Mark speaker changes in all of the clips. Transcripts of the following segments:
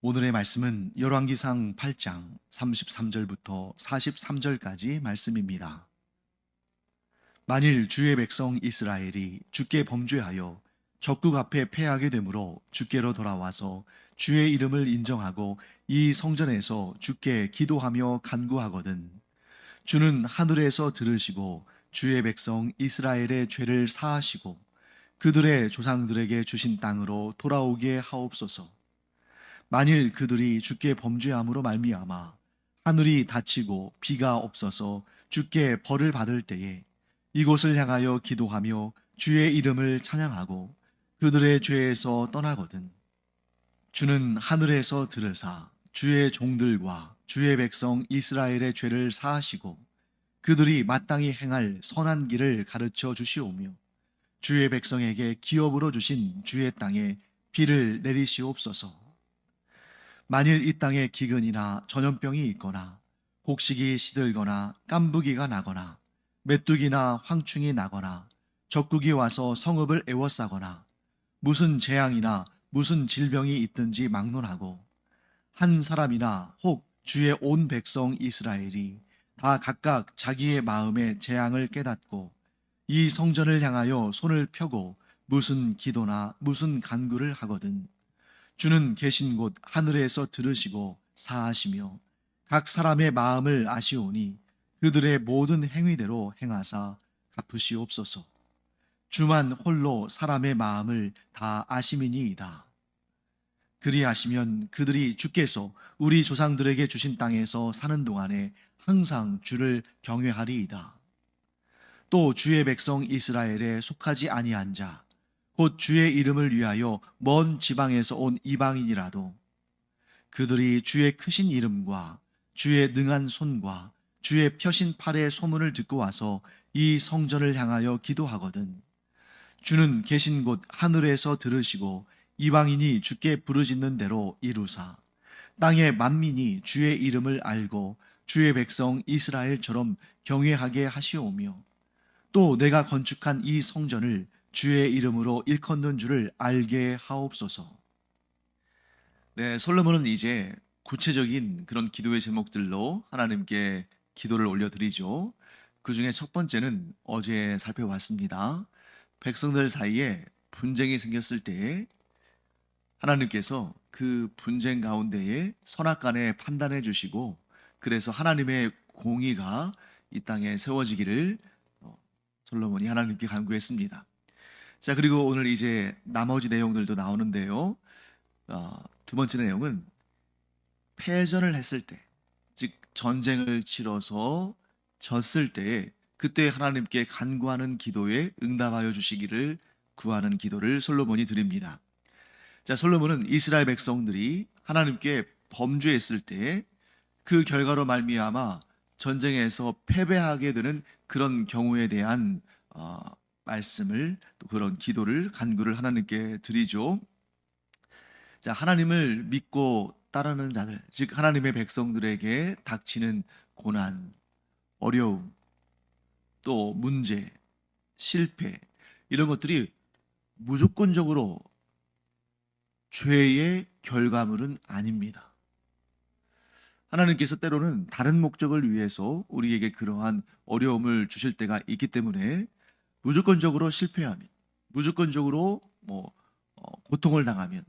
Speaker 1: 오늘의 말씀은 열왕기상 8장 33절부터 43절까지 말씀입니다. 만일 주의 백성 이스라엘이 주께 범죄하여 적국 앞에 패하게 되므로 주께로 돌아와서 주의 이름을 인정하고 이 성전에서 주께 기도하며 간구하거든 주는 하늘에서 들으시고 주의 백성 이스라엘의 죄를 사하시고 그들의 조상들에게 주신 땅으로 돌아오게 하옵소서. 만일 그들이 주께 범죄함으로 말미암아 하늘이 닫히고 비가 없어서 주께 벌을 받을 때에 이곳을 향하여 기도하며 주의 이름을 찬양하고 그들의 죄에서 떠나거든 주는 하늘에서 들으사 주의 종들과 주의 백성 이스라엘의 죄를 사하시고 그들이 마땅히 행할 선한 길을 가르쳐 주시오며 주의 백성에게 기업으로 주신 주의 땅에 비를 내리시옵소서. 만일 이 땅에 기근이나 전염병이 있거나 곡식이 시들거나 깐부기가 나거나 메뚜기나 황충이 나거나 적국이 와서 성읍을 에워싸거나 무슨 재앙이나 무슨 질병이 있든지 막론하고 한 사람이나 혹 주의 온 백성 이스라엘이 다 각각 자기의 마음의 재앙을 깨닫고 이 성전을 향하여 손을 펴고 무슨 기도나 무슨 간구를 하거든 주는 계신 곳 하늘에서 들으시고 사하시며 각 사람의 마음을 아시오니 그들의 모든 행위대로 행하사 갚으시옵소서. 주만 홀로 사람의 마음을 다 아심이니이다. 그리하시면 그들이 주께서 우리 조상들에게 주신 땅에서 사는 동안에 항상 주를 경외하리이다. 또 주의 백성 이스라엘에 속하지 아니한 자 곧 주의 이름을 위하여 먼 지방에서 온 이방인이라도 그들이 주의 크신 이름과 주의 능한 손과 주의 펴신 팔의 소문을 듣고 와서 이 성전을 향하여 기도하거든 주는 계신 곳 하늘에서 들으시고 이방인이 주께 부르짖는 대로 이루사 땅의 만민이 주의 이름을 알고 주의 백성 이스라엘처럼 경외하게 하시오며 또 내가 건축한 이 성전을 주의 이름으로 일컫는 줄을 알게 하옵소서. 네, 솔로몬은 이제 구체적인 그런 기도의 제목들로 하나님께 기도를 올려드리죠. 그 중에 첫 번째는 어제 살펴봤습니다. 백성들 사이에 분쟁이 생겼을 때 하나님께서 그 분쟁 가운데에 선악간에 판단해 주시고 그래서 하나님의 공의가 이 땅에 세워지기를 솔로몬이 하나님께 간구했습니다. 자, 그리고 오늘 이제 나머지 내용들도 나오는데요. 두 번째 내용은 패전을 했을 때, 즉 전쟁을 치러서 졌을 때에 그때 하나님께 간구하는 기도에 응답하여 주시기를 구하는 기도를 솔로몬이 드립니다. 자, 솔로몬은 이스라엘 백성들이 하나님께 범죄했을 때 그 결과로 말미암아 전쟁에서 패배하게 되는 그런 경우에 대한 말씀을 또 그런 기도를 간구를 하나님께 드리죠. 자, 하나님을 믿고 따르는 자들, 즉 하나님의 백성들에게 닥치는 고난, 어려움, 또 문제, 실패 이런 것들이 무조건적으로 죄의 결과물은 아닙니다. 하나님께서 때로는 다른 목적을 위해서 우리에게 그러한 어려움을 주실 때가 있기 때문에 무조건적으로 실패하면, 무조건적으로 고통을 당하면,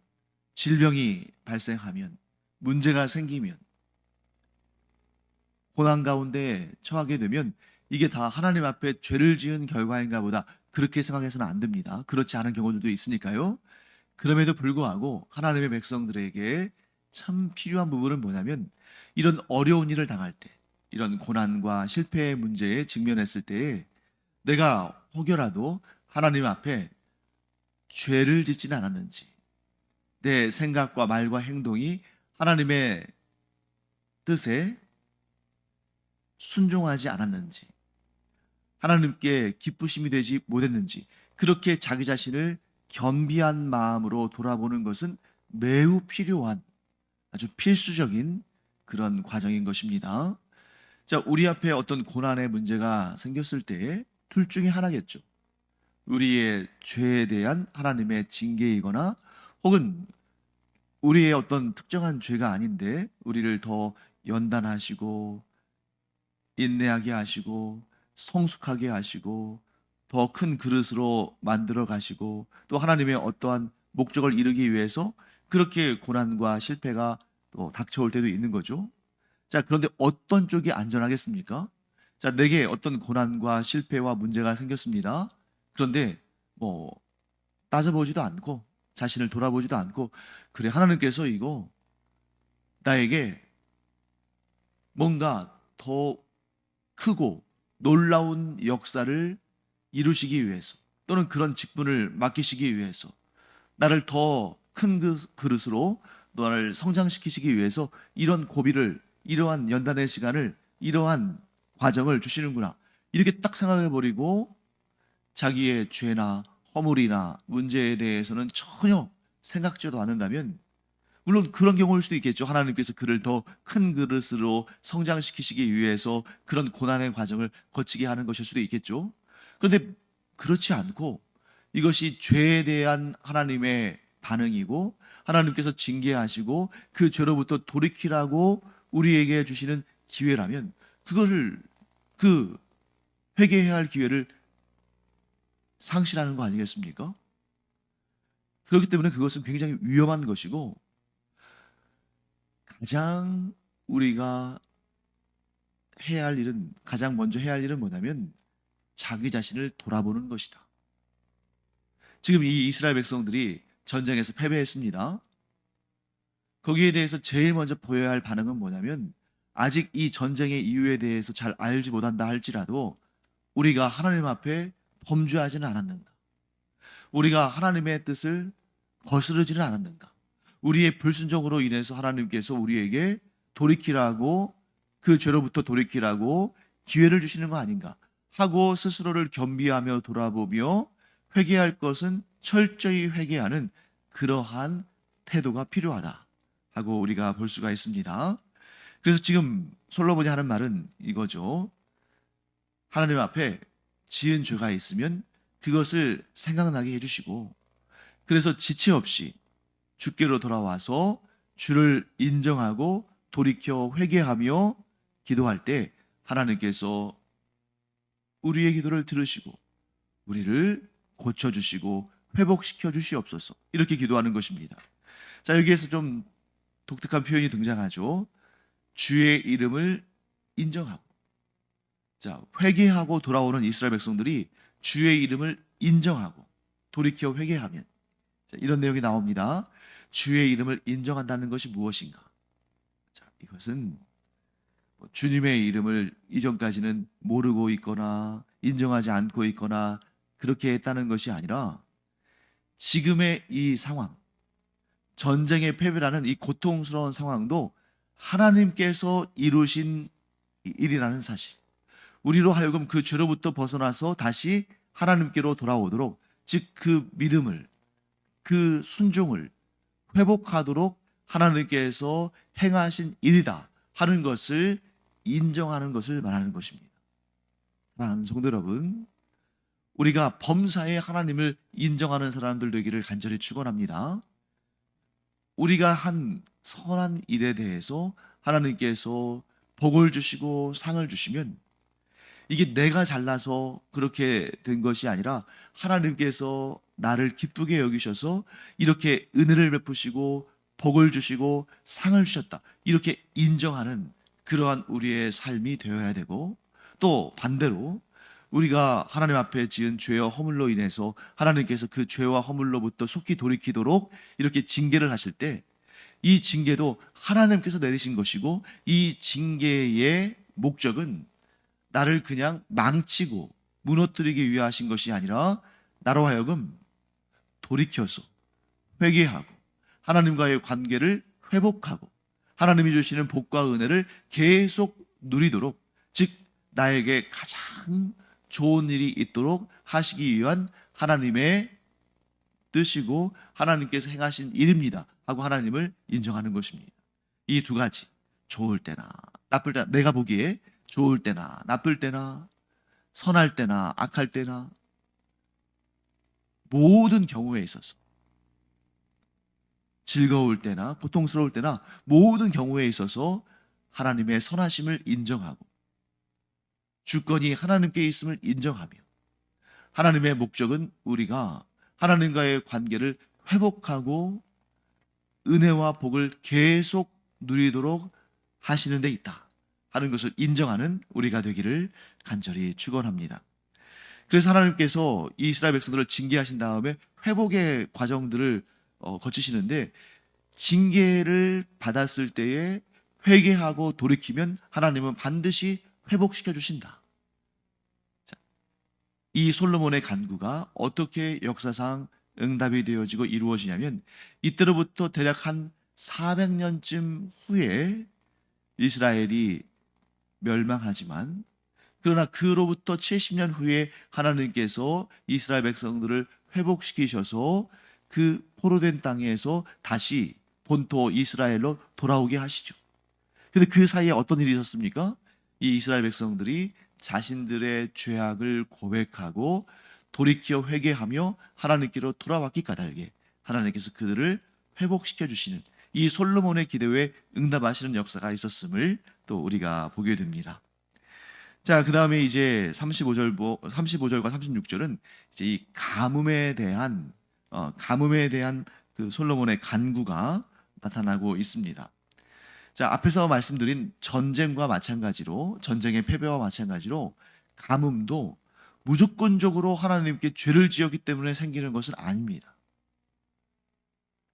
Speaker 1: 질병이 발생하면, 문제가 생기면, 고난 가운데 처하게 되면 이게 다 하나님 앞에 죄를 지은 결과인가 보다 그렇게 생각해서는 안 됩니다. 그렇지 않은 경우들도 있으니까요. 그럼에도 불구하고 하나님의 백성들에게 참 필요한 부분은 뭐냐면 이런 어려운 일을 당할 때, 이런 고난과 실패의 문제에 직면했을 때에 내가 혹여라도 하나님 앞에 죄를 짓지는 않았는지, 내 생각과 말과 행동이 하나님의 뜻에 순종하지 않았는지, 하나님께 기쁘심이 되지 못했는지, 그렇게 자기 자신을 겸비한 마음으로 돌아보는 것은 매우 필요한 아주 필수적인 그런 과정인 것입니다. 자, 우리 앞에 어떤 고난의 문제가 생겼을 때 둘 중에 하나겠죠. 우리의 죄에 대한 하나님의 징계이거나 혹은 우리의 어떤 특정한 죄가 아닌데 우리를 더 연단하시고 인내하게 하시고 성숙하게 하시고 더 큰 그릇으로 만들어 가시고 또 하나님의 어떠한 목적을 이루기 위해서 그렇게 고난과 실패가 또 닥쳐올 때도 있는 거죠. 자, 그런데 어떤 쪽이 안전하겠습니까? 자, 내게 어떤 고난과 실패와 문제가 생겼습니다. 그런데 뭐 따져보지도 않고 자신을 돌아보지도 않고 그래 하나님께서 이거 나에게 뭔가 더 크고 놀라운 역사를 이루시기 위해서 또는 그런 직분을 맡기시기 위해서 나를 더 큰 그릇으로 너를 성장시키시기 위해서 이런 고비를 이러한 연단의 시간을 이러한 과정을 주시는구나 이렇게 딱 생각해 버리고 자기의 죄나 허물이나 문제에 대해서는 전혀 생각지도 않는다면 물론 그런 경우일 수도 있겠죠. 하나님께서 그를 더 큰 그릇으로 성장시키시기 위해서 그런 고난의 과정을 거치게 하는 것일 수도 있겠죠. 그런데 그렇지 않고 이것이 죄에 대한 하나님의 반응이고 하나님께서 징계하시고 그 죄로부터 돌이키라고 우리에게 주시는 기회라면 그거를 그 회개해야 할 기회를 상실하는 거 아니겠습니까? 그렇기 때문에 그것은 굉장히 위험한 것이고 가장 우리가 가장 먼저 해야 할 일은 뭐냐면 자기 자신을 돌아보는 것이다. 지금 이 이스라엘 백성들이 전쟁에서 패배했습니다. 거기에 대해서 제일 먼저 보여야 할 반응은 뭐냐면 아직 이 전쟁의 이유에 대해서 잘 알지 못한다 할지라도 우리가 하나님 앞에 범죄하지는 않았는가? 우리가 하나님의 뜻을 거스르지는 않았는가? 우리의 불순종으로 인해서 하나님께서 우리에게 돌이키라고 그 죄로부터 돌이키라고 기회를 주시는 거 아닌가 하고 스스로를 겸비하며 돌아보며 회개할 것은 철저히 회개하는 그러한 태도가 필요하다 하고 우리가 볼 수가 있습니다. 그래서 지금 솔로몬이 하는 말은 이거죠. 하나님 앞에 지은 죄가 있으면 그것을 생각나게 해주시고 그래서 지체 없이 주께로 돌아와서 주를 인정하고 돌이켜 회개하며 기도할 때 하나님께서 우리의 기도를 들으시고 우리를 고쳐주시고 회복시켜 주시옵소서 이렇게 기도하는 것입니다. 자, 여기에서 좀 독특한 표현이 등장하죠. 주의 이름을 인정하고 자, 회개하고 돌아오는 이스라엘 백성들이 주의 이름을 인정하고 돌이켜 회개하면 자, 이런 내용이 나옵니다. 주의 이름을 인정한다는 것이 무엇인가? 자, 이것은 주님의 이름을 이전까지는 모르고 있거나 인정하지 않고 있거나 그렇게 했다는 것이 아니라 지금의 이 상황, 전쟁의 패배라는 이 고통스러운 상황도 하나님께서 이루신 일이라는 사실. 우리로 하여금 그 죄로부터 벗어나서 다시 하나님께로 돌아오도록 즉 그 믿음을 그 순종을 회복하도록 하나님께서 행하신 일이다 하는 것을 인정하는 것을 말하는 것입니다. 사랑하는 성도 여러분, 우리가 범사에 하나님을 인정하는 사람들 되기를 간절히 축원합니다. 우리가 한 선한 일에 대해서 하나님께서 복을 주시고 상을 주시면 이게 내가 잘나서 그렇게 된 것이 아니라 하나님께서 나를 기쁘게 여기셔서 이렇게 은혜를 베푸시고 복을 주시고 상을 주셨다. 이렇게 인정하는 그러한 우리의 삶이 되어야 되고 또 반대로 우리가 하나님 앞에 지은 죄와 허물로 인해서 하나님께서 그 죄와 허물로부터 속히 돌이키도록 이렇게 징계를 하실 때 이 징계도 하나님께서 내리신 것이고 이 징계의 목적은 나를 그냥 망치고 무너뜨리기 위해 하신 것이 아니라 나로 하여금 돌이켜서 회개하고 하나님과의 관계를 회복하고 하나님이 주시는 복과 은혜를 계속 누리도록 즉 나에게 가장 좋은 일이 있도록 하시기 위한 하나님의 뜻이고 하나님께서 행하신 일입니다 하고 하나님을 인정하는 것입니다. 이 두 가지 좋을 때나 나쁠 때나 내가 보기에 좋을 때나 나쁠 때나 선할 때나 악할 때나 모든 경우에 있어서 즐거울 때나 고통스러울 때나 모든 경우에 있어서 하나님의 선하심을 인정하고 주권이 하나님께 있음을 인정하며 하나님의 목적은 우리가 하나님과의 관계를 회복하고 은혜와 복을 계속 누리도록 하시는 데 있다 하는 것을 인정하는 우리가 되기를 간절히 축원합니다. 그래서 하나님께서 이 이스라엘 백성들을 징계하신 다음에 회복의 과정들을 거치시는데, 징계를 받았을 때에 회개하고 돌이키면 하나님은 반드시 회복시켜 주신다. 자, 이 솔로몬의 간구가 어떻게 역사상 응답이 되어지고 이루어지냐면, 이때로부터 대략 한 400년쯤 후에 이스라엘이 멸망하지만, 그러나 그로부터 70년 후에 하나님께서 이스라엘 백성들을 회복시키셔서 그 포로된 땅에서 다시 본토 이스라엘로 돌아오게 하시죠. 근데 그 사이에 어떤 일이 있었습니까? 이 이스라엘 백성들이 자신들의 죄악을 고백하고 돌이켜 회개하며 하나님께로 돌아왔기 까닭에 하나님께서 그들을 회복시켜 주시는 이 솔로몬의 기도에 응답하시는 역사가 있었음을 또 우리가 보게 됩니다. 자, 그 다음에 이제 35절과 36절은 이제 이 가뭄에 대한 그 솔로몬의 간구가 나타나고 있습니다. 자, 앞에서 말씀드린 전쟁과 마찬가지로, 전쟁의 패배와 마찬가지로 가뭄도 무조건적으로 하나님께 죄를 지었기 때문에 생기는 것은 아닙니다.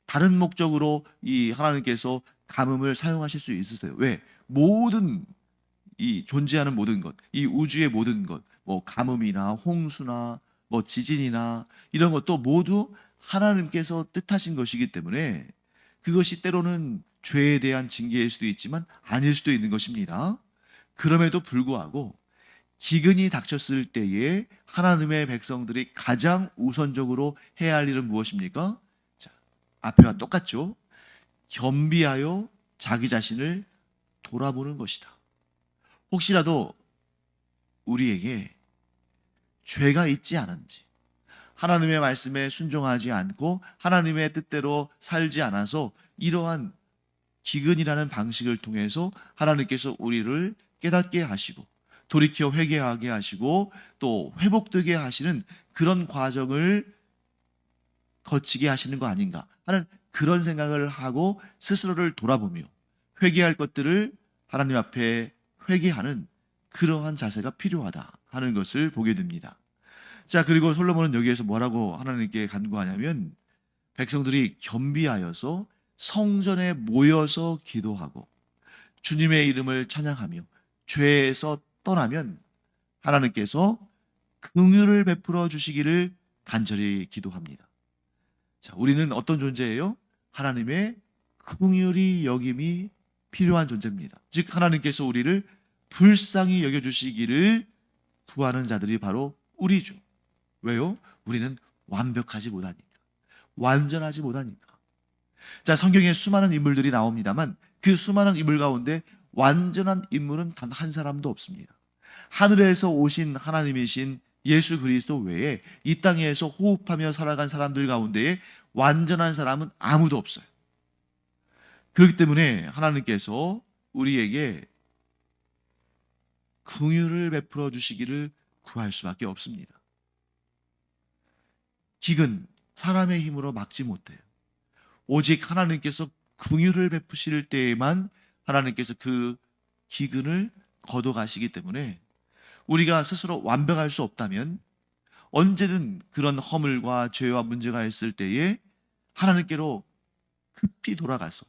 Speaker 1: 다른 목적으로 이 하나님께서 가뭄을 사용하실 수 있으세요. 왜? 모든 이 존재하는 모든 것, 이 우주의 모든 것, 뭐 가뭄이나 홍수나 뭐 지진이나 이런 것도 모두 하나님께서 뜻하신 것이기 때문에 그것이 때로는 죄에 대한 징계일 수도 있지만 아닐 수도 있는 것입니다. 그럼에도 불구하고 기근이 닥쳤을 때에 하나님의 백성들이 가장 우선적으로 해야 할 일은 무엇입니까? 자, 앞에와 똑같죠. 겸비하여 자기 자신을 돌아보는 것이다. 혹시라도 우리에게 죄가 있지 않은지, 하나님의 말씀에 순종하지 않고 하나님의 뜻대로 살지 않아서 이러한 기근이라는 방식을 통해서 하나님께서 우리를 깨닫게 하시고 돌이켜 회개하게 하시고 또 회복되게 하시는 그런 과정을 거치게 하시는 거 아닌가 하는 그런 생각을 하고 스스로를 돌아보며 회개할 것들을 하나님 앞에 회개하는 그러한 자세가 필요하다 하는 것을 보게 됩니다. 자, 그리고 솔로몬은 여기에서 뭐라고 하나님께 간구하냐면, 백성들이 겸비하여서 성전에 모여서 기도하고 주님의 이름을 찬양하며 죄에서 떠나면 하나님께서 긍휼을 베풀어 주시기를 간절히 기도합니다. 자, 우리는 어떤 존재예요? 하나님의 긍휼히 여김이 필요한 존재입니다. 즉 하나님께서 우리를 불쌍히 여겨주시기를 구하는 자들이 바로 우리죠. 왜요? 우리는 완벽하지 못하니까, 완전하지 못하니까. 자, 성경에 수많은 인물들이 나옵니다만 그 수많은 인물 가운데 완전한 인물은 단 한 사람도 없습니다. 하늘에서 오신 하나님이신 예수 그리스도 외에 이 땅에서 호흡하며 살아간 사람들 가운데에 완전한 사람은 아무도 없어요. 그렇기 때문에 하나님께서 우리에게 긍휼을 베풀어 주시기를 구할 수밖에 없습니다. 기근, 사람의 힘으로 막지 못해요. 오직 하나님께서 긍휼을 베푸실 때에만 하나님께서 그 기근을 걷어가시기 때문에 우리가 스스로 완벽할 수 없다면 언제든 그런 허물과 죄와 문제가 있을 때에 하나님께로 급히 돌아가서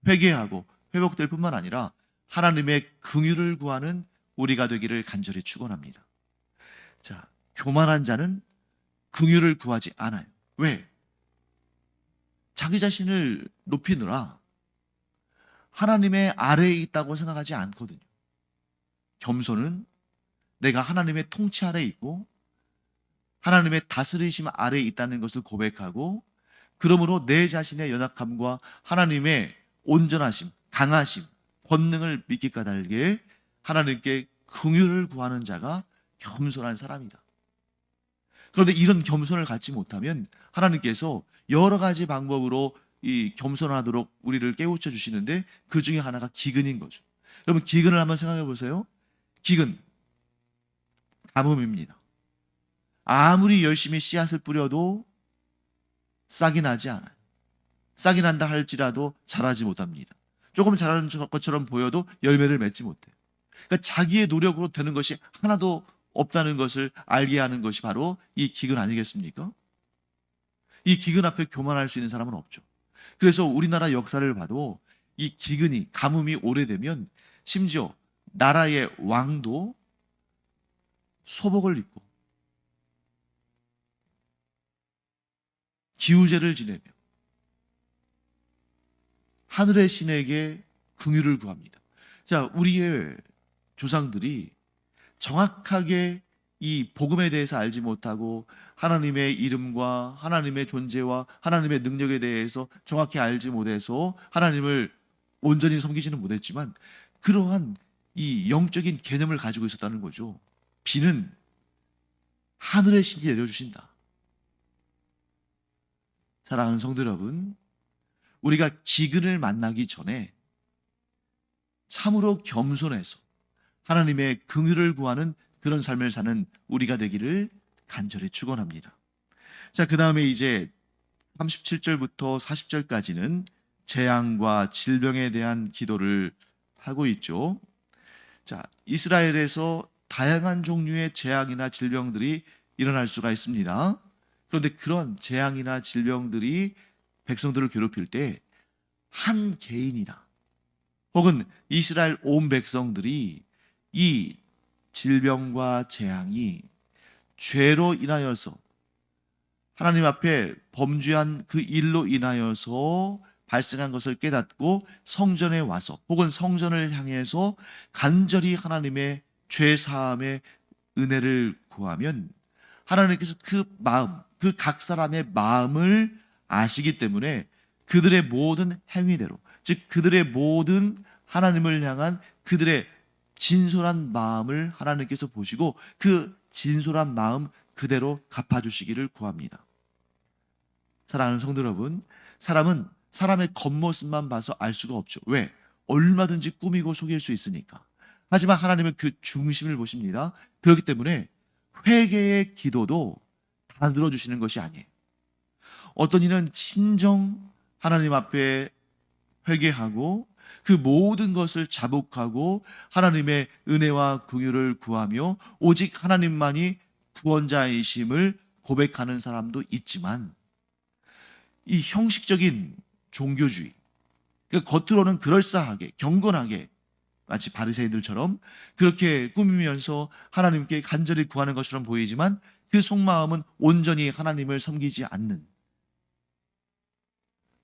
Speaker 1: 회개하고 회복될 뿐만 아니라 하나님의 긍휼을 구하는 우리가 되기를 간절히 축원합니다. 자, 교만한 자는 긍휼을 구하지 않아요. 왜? 자기 자신을 높이느라 하나님의 아래에 있다고 생각하지 않거든요. 겸손은 내가 하나님의 통치 아래에 있고 하나님의 다스리심 아래에 있다는 것을 고백하고, 그러므로 내 자신의 연약함과 하나님의 온전하심, 강하심, 권능을 믿기 까닭에 하나님께 긍휼을 구하는 자가 겸손한 사람이다. 그런데 이런 겸손을 갖지 못하면 하나님께서 여러 가지 방법으로 이 겸손하도록 우리를 깨우쳐 주시는데 그 중에 하나가 기근인 거죠. 여러분, 기근을 한번 생각해 보세요. 기근, 가뭄입니다. 아무리 열심히 씨앗을 뿌려도 싹이 나지 않아요. 싹이 난다 할지라도 자라지 못합니다. 조금 자라는 것처럼 보여도 열매를 맺지 못해요. 그러니까 자기의 노력으로 되는 것이 하나도 없다는 것을 알게 하는 것이 바로 이 기근 아니겠습니까? 이 기근 앞에 교만할 수 있는 사람은 없죠. 그래서 우리나라 역사를 봐도 이 기근이, 가뭄이 오래되면 심지어 나라의 왕도 소복을 입고 기우제를 지내며 하늘의 신에게 긍휼을 구합니다. 자, 우리의 조상들이 정확하게 이 복음에 대해서 알지 못하고 하나님의 이름과 하나님의 존재와 하나님의 능력에 대해서 정확히 알지 못해서 하나님을 온전히 섬기지는 못했지만 그러한 이 영적인 개념을 가지고 있었다는 거죠. 비는 하늘의 신이 내려주신다. 사랑하는 성도 여러분, 우리가 기근을 만나기 전에 참으로 겸손해서 하나님의 긍휼을 구하는 그런 삶을 사는 우리가 되기를 간절히 축원합니다. 자, 그 다음에 이제 37절부터 40절까지는 재앙과 질병에 대한 기도를 하고 있죠. 자, 이스라엘에서 다양한 종류의 재앙이나 질병들이 일어날 수가 있습니다. 그런데 그런 재앙이나 질병들이 백성들을 괴롭힐 때 한 개인이나 혹은 이스라엘 온 백성들이 이 질병과 재앙이 죄로 인하여서 하나님 앞에 범죄한 그 일로 인하여서 발생한 것을 깨닫고 성전에 와서 혹은 성전을 향해서 간절히 하나님의 죄 사함의 은혜를 구하면 하나님께서 그 마음, 그 각 사람의 마음을 아시기 때문에 그들의 모든 행위대로, 즉 그들의 모든 하나님을 향한 그들의 진솔한 마음을 하나님께서 보시고 그 진솔한 마음 그대로 갚아주시기를 구합니다. 사랑하는 성도 여러분, 사람은 사람의 겉모습만 봐서 알 수가 없죠. 왜? 얼마든지 꾸미고 속일 수 있으니까. 하지만 하나님은 그 중심을 보십니다. 그렇기 때문에 회개의 기도도 다 들어주시는 것이 아니에요. 어떤 이는 친정 하나님 앞에 회개하고 그 모든 것을 자복하고 하나님의 은혜와 긍휼을 구하며 오직 하나님만이 구원자이심을 고백하는 사람도 있지만 이 형식적인 종교주의, 그러니까 겉으로는 그럴싸하게 경건하게 마치 바리새인들처럼 그렇게 꾸미면서 하나님께 간절히 구하는 것처럼 보이지만 그 속마음은 온전히 하나님을 섬기지 않는,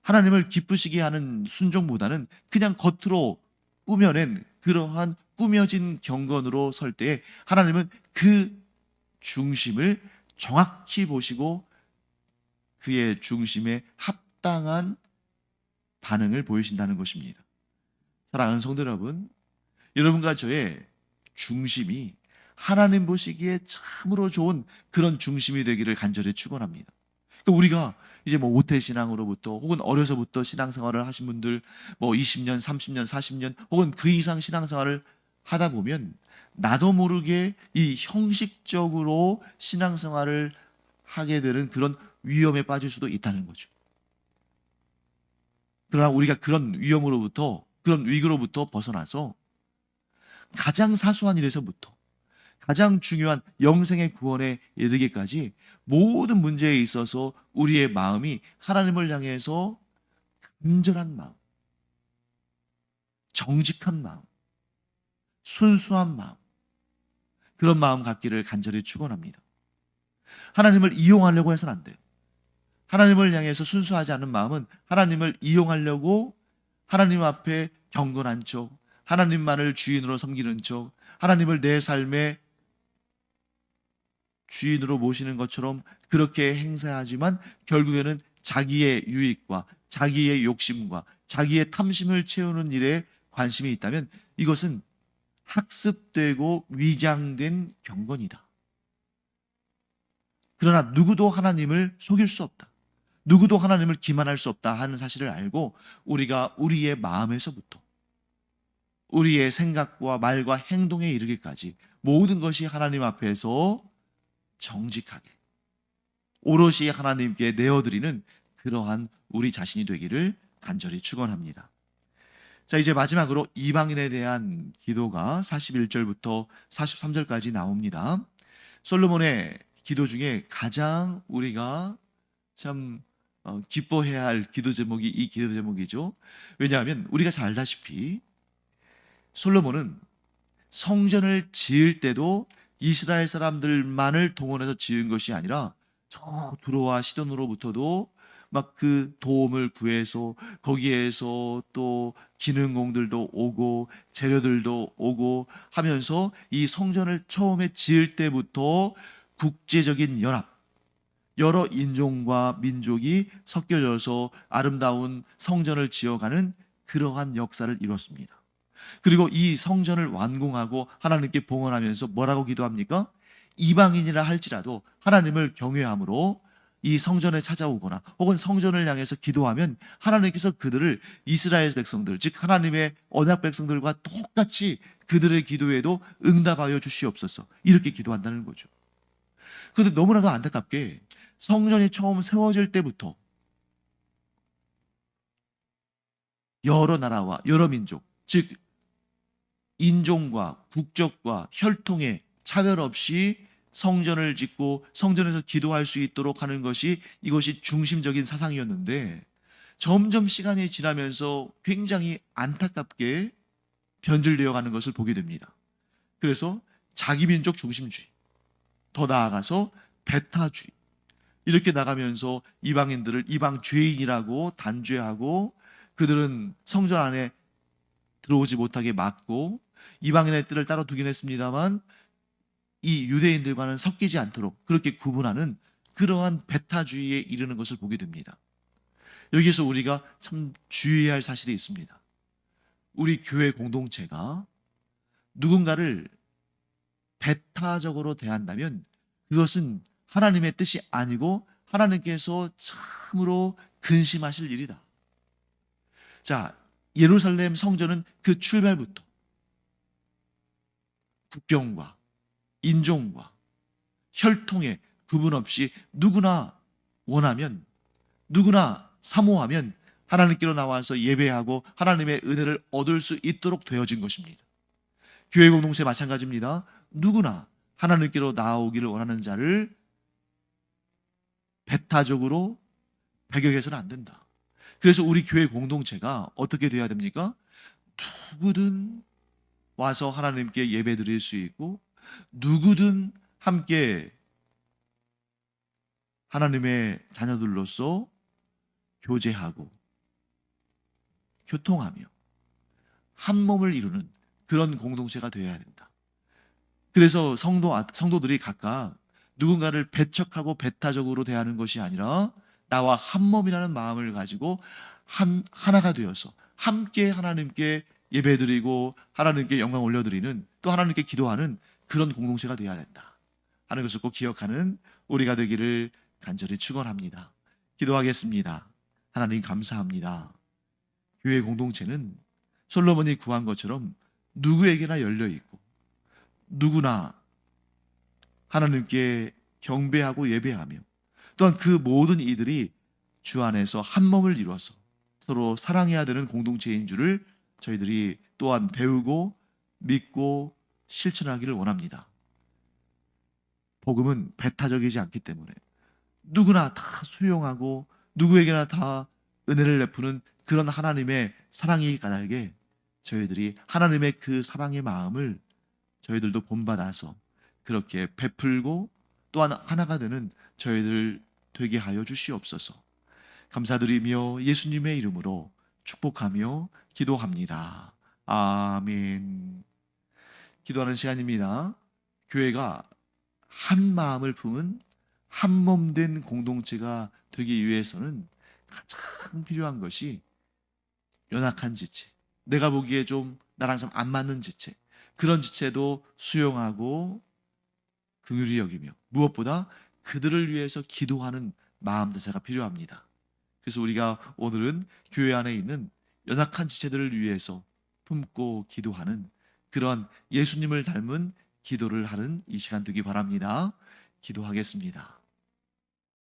Speaker 1: 하나님을 기쁘시게 하는 순종보다는 그냥 겉으로 꾸며낸 그러한 꾸며진 경건으로 설 때에 하나님은 그 중심을 정확히 보시고 그의 중심에 합당한 반응을 보이신다는 것입니다. 사랑하는 성도 여러분, 여러분과 저의 중심이 하나님 보시기에 참으로 좋은 그런 중심이 되기를 간절히 축원합니다. 그러니까 우리가 이제 뭐 모태신앙으로부터 혹은 어려서부터 신앙생활을 하신 분들 뭐 20년, 30년, 40년 혹은 그 이상 신앙생활을 하다 보면 나도 모르게 이 형식적으로 신앙생활을 하게 되는 그런 위험에 빠질 수도 있다는 거죠. 그러나 우리가 그런 위험으로부터, 그런 위기로부터 벗어나서 가장 사소한 일에서부터 가장 중요한 영생의 구원에 이르기까지 모든 문제에 있어서 우리의 마음이 하나님을 향해서 간절한 마음, 정직한 마음, 순수한 마음, 그런 마음 갖기를 간절히 축원합니다. 하나님을 이용하려고 해서는 안 돼요. 하나님을 향해서 순수하지 않은 마음은 하나님을 이용하려고 하나님 앞에 경건한 척, 하나님만을 주인으로 섬기는 척, 하나님을 내 삶의 주인으로 모시는 것처럼 그렇게 행사하지만 결국에는 자기의 유익과 자기의 욕심과 자기의 탐심을 채우는 일에 관심이 있다면 이것은 학습되고 위장된 경건이다. 그러나 누구도 하나님을 속일 수 없다. 누구도 하나님을 기만할 수 없다 하는 사실을 알고 우리가 우리의 마음에서부터 우리의 생각과 말과 행동에 이르기까지 모든 것이 하나님 앞에서 정직하게 오롯이 하나님께 내어드리는 그러한 우리 자신이 되기를 간절히 축원합니다. 자, 이제 마지막으로 이방인에 대한 기도가 41절부터 43절까지 나옵니다. 솔로몬의 기도 중에 가장 우리가 참 기뻐해야 할 기도 제목이 이 기도 제목이죠. 왜냐하면 우리가 잘 알다시피 솔로몬은 성전을 지을 때도 이스라엘 사람들만을 동원해서 지은 것이 아니라 저 두로와 시돈으로부터도 막 그 도움을 구해서 거기에서 또 기능공들도 오고 재료들도 오고 하면서 이 성전을 처음에 지을 때부터 국제적인 연합, 여러 인종과 민족이 섞여져서 아름다운 성전을 지어가는 그러한 역사를 이뤘습니다. 그리고 이 성전을 완공하고 하나님께 봉헌하면서 뭐라고 기도합니까? 이방인이라 할지라도 하나님을 경외함으로 이 성전에 찾아오거나 혹은 성전을 향해서 기도하면 하나님께서 그들을 이스라엘 백성들, 즉 하나님의 언약 백성들과 똑같이 그들의 기도에도 응답하여 주시옵소서, 이렇게 기도한다는 거죠. 그런데 너무나도 안타깝게 성전이 처음 세워질 때부터 여러 나라와 여러 민족, 즉 인종과 국적과 혈통에 차별 없이 성전을 짓고 성전에서 기도할 수 있도록 하는 것이 이것이 중심적인 사상이었는데 점점 시간이 지나면서 굉장히 안타깝게 변질되어 가는 것을 보게 됩니다. 그래서 자기민족 중심주의, 더 나아가서 배타주의, 이렇게 나가면서 이방인들을 이방 죄인이라고 단죄하고 그들은 성전 안에 들어오지 못하게 막고 이방인의 뜰을 따로 두긴 했습니다만 이 유대인들과는 섞이지 않도록 그렇게 구분하는 그러한 배타주의에 이르는 것을 보게 됩니다. 여기서 우리가 참 주의해야 할 사실이 있습니다. 우리 교회 공동체가 누군가를 배타적으로 대한다면 그것은 하나님의 뜻이 아니고 하나님께서 참으로 근심하실 일이다. 자, 예루살렘 성전은 그 출발부터 국경과 인종과 혈통에 구분 없이 누구나 원하면, 누구나 사모하면 하나님께로 나와서 예배하고 하나님의 은혜를 얻을 수 있도록 되어진 것입니다. 교회 공동체 마찬가지입니다. 누구나 하나님께로 나아오기를 원하는 자를 배타적으로 배격해서는 안 된다. 그래서 우리 교회 공동체가 어떻게 돼야 됩니까? 누구든 와서 하나님께 예배 드릴 수 있고 누구든 함께 하나님의 자녀들로서 교제하고 교통하며 한 몸을 이루는 그런 공동체가 되어야 된다. 그래서 성도들이 각각 누군가를 배척하고 배타적으로 대하는 것이 아니라 나와 한 몸이라는 마음을 가지고 하나가 되어서 함께 하나님께 예배드리고 하나님께 영광 올려드리는, 또 하나님께 기도하는 그런 공동체가 되어야 된다 하는 것을 꼭 기억하는 우리가 되기를 간절히 축원합니다. 기도하겠습니다. 하나님 감사합니다. 교회 공동체는 솔로몬이 구한 것처럼 누구에게나 열려 있고 누구나 하나님께 경배하고 예배하며 또한 그 모든 이들이 주 안에서 한 몸을 이루어서 서로 사랑해야 되는 공동체인 줄을 저희들이 또한 배우고 믿고 실천하기를 원합니다. 복음은 배타적이지 않기 때문에 누구나 다 수용하고 누구에게나 다 은혜를 베푸는 그런 하나님의 사랑이 까닭에 저희들이 하나님의 그 사랑의 마음을 저희들도 본받아서 그렇게 베풀고 또한 하나가 되는 저희들 되게 하여 주시옵소서. 감사드리며 예수님의 이름으로 축복하며 기도합니다. 아멘. 기도하는 시간입니다. 교회가 한 마음을 품은 한 몸 된 공동체가 되기 위해서는 가장 필요한 것이 연약한 지체, 내가 보기에 좀 나랑 좀 안 맞는 지체, 그런 지체도 수용하고 긍휼히 여기며 무엇보다 그들을 위해서 기도하는 마음 자세가 필요합니다. 그래서 우리가 오늘은 교회 안에 있는 연약한 지체들을 위해서 품고 기도하는 그런 예수님을 닮은 기도를 하는 이 시간 되기 바랍니다. 기도하겠습니다.